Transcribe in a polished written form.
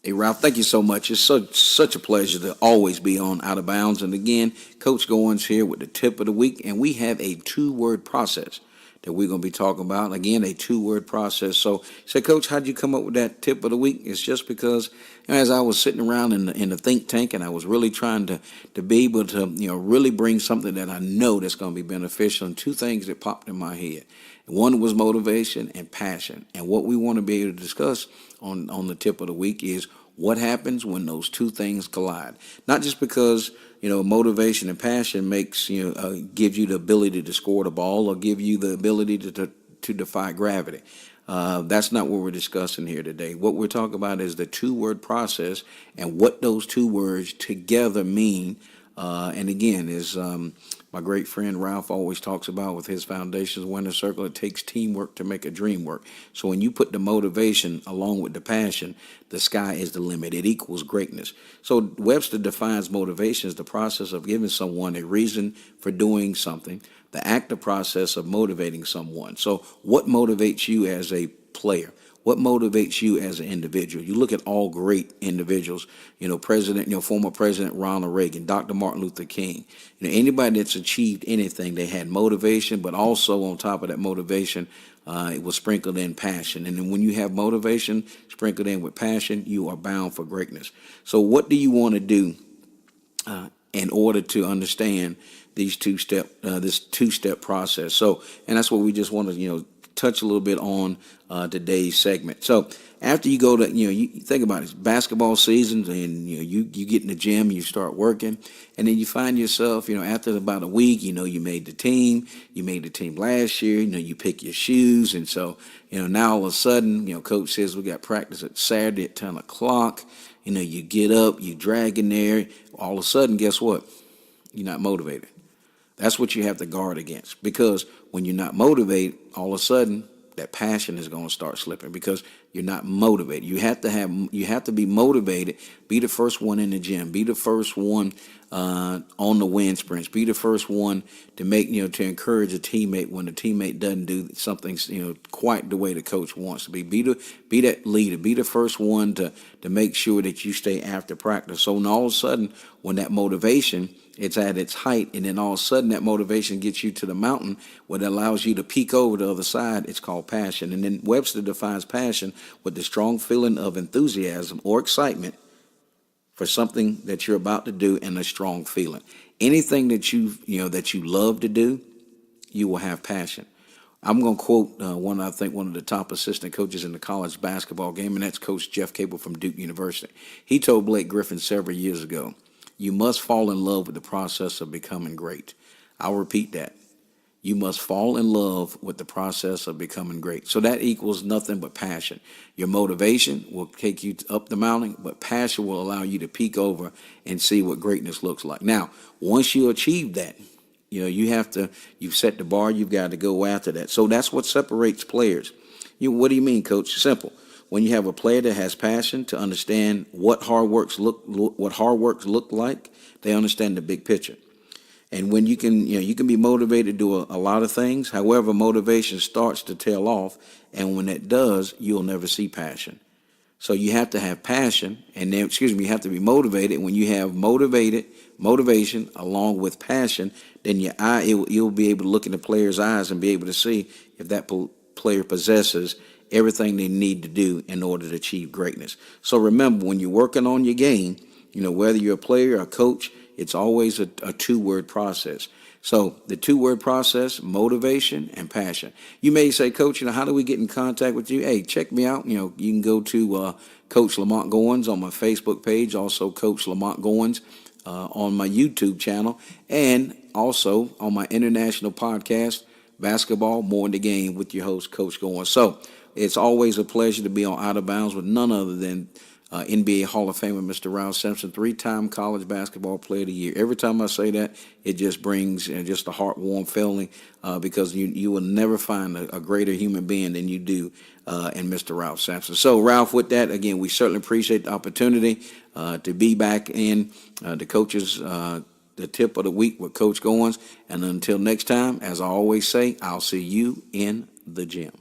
Hey, Ralph, thank you so much. It's such a pleasure to always be on Out of Bounds. And again, Coach Goins here with the tip of the week, and we have a two-word process that we're going to be talking about. Again, a two-word process. So, say, Coach, how did you come up with that tip of the week? It's just because as I was sitting around in the think tank, and I was really trying to be able to really bring something that I know that's going to be beneficial. And two things that popped in my head. One was motivation and passion. And what we want to be able to discuss on the tip of the week is what happens when those two things collide. Not just because motivation and passion makes gives you the ability to score the ball or give you the ability to defy gravity. That's not what we're discussing here today. What we're talking about is the two-word process and what those two words together mean. And again, is my great friend Ralph always talks about with his foundations, Winner Circle, it takes teamwork to make a dream work. So when you put the motivation along with the passion, the sky is the limit. It equals greatness. So Webster defines motivation as the process of giving someone a reason for doing something, the active process of motivating someone. So what motivates you as a player? What motivates you as an individual? You look at all great individuals, former President Ronald Reagan, Dr. Martin Luther King, anybody that's achieved anything, they had motivation, but also on top of that motivation, it was sprinkled in passion. And then when you have motivation sprinkled in with passion, you are bound for greatness. So what do you want to do in order to understand this two-step process? So, and that's what we just want to, touch a little bit on today's segment. So after you go to, you think about it, it's basketball season, and you get in the gym, you start working, and then you find yourself, after about a week, you made the team. You made the team last year. You pick your shoes, and so now all of a sudden, coach says we got practice at Saturday at 10 o'clock. You get up, you drag in there. All of a sudden, guess what? You're not motivated. That's what you have to guard against, because when you're not motivated, all of a sudden that passion is going to start slipping because you're not motivated. You have to be motivated. Be the first one in the gym. Be the first one on the wind sprints. Be the first one to make to encourage a teammate when the teammate doesn't do something quite the way the coach wants to be. Be that leader. Be the first one to make sure that you stay after practice. So when all of a sudden when that motivation it's at its height, and then all of a sudden that motivation gets you to the mountain, what allows you to peek over the other side, it's called passion. And then Webster defines passion with the strong feeling of enthusiasm or excitement for something that you're about to do, and a strong feeling. Anything that that you love to do, you will have passion. I'm going to quote one of the top assistant coaches in the college basketball game, and that's Coach Jeff Cable from Duke University. He told Blake Griffin several years ago, you must fall in love with the process of becoming great. I'll repeat that. You must fall in love with the process of becoming great. So that equals nothing but passion. Your motivation will take you up the mountain, but passion will allow you to peek over and see what greatness looks like. Now, once you achieve that, you've set the bar, you've got to go after that. So that's what separates players. What do you mean, Coach? Simple. When you have a player that has passion to understand what hard works look like, they understand the big picture. And when you can be motivated to do a lot of things. However, motivation starts to tail off, and when it does, you'll never see passion. So you have to have passion, and then you have to be motivated. When you have motivation along with passion, then you'll be able to look in the player's eyes and be able to see if that player possesses everything they need to do in order to achieve greatness. So remember, when you're working on your game, whether you're a player or a coach, it's always a two-word process. So the two-word process, motivation and passion. You may say, Coach, how do we get in contact with you? Hey, check me out. You can go to Coach Lamont Goins on my Facebook page, also Coach Lamont Goins on my YouTube channel, and also on my international podcast, Basketball More in the Game, with your host, Coach Goins. So it's always a pleasure to be on Out of Bounds with none other than NBA Hall of Famer Mr. Ralph Sampson, 3-time college basketball player of the year. Every time I say that, it just brings just a heartwarm feeling because you will never find a greater human being than you do in Mr. Ralph Sampson. So, Ralph, with that, again, we certainly appreciate the opportunity to be back in the coaches' the tip of the week with Coach Goins. And until next time, as I always say, I'll see you in the gym.